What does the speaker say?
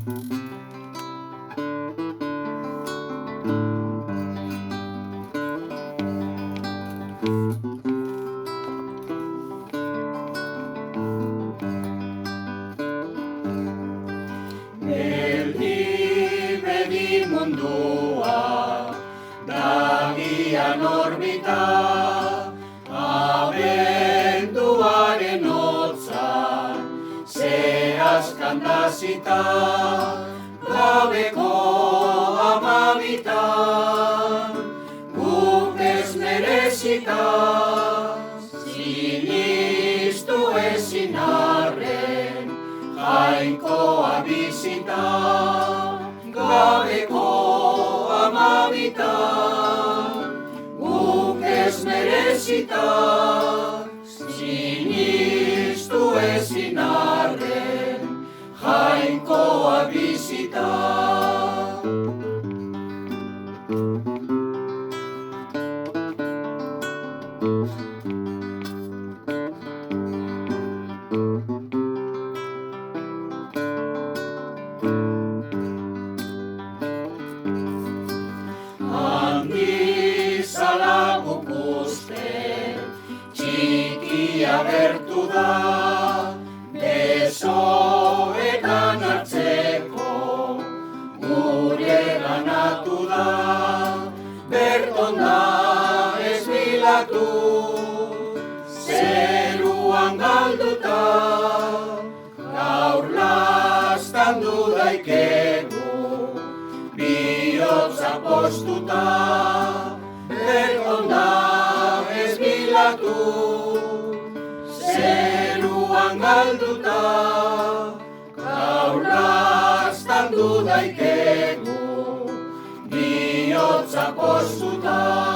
Geldi begi mundua, dagian orbita, abenduaren hotza, zehazkan dazita, gabeko amabita, guk ez merezita, sinistu ezin arren, jainkoa bizita, gabeko amabita, guk ez merezita, sinistu ezin arren, jainkoa bizita. Handizala guk uste, txikia gertu da, besoetan hartzeko, gure ganatu da, berton da ez bilatu, zeruan galduta, gaur lastandu daikegu, bihotza postuta, berton da ez bilatu, zeruan galduta, gaur lastandu daikegu, bihotza postuta.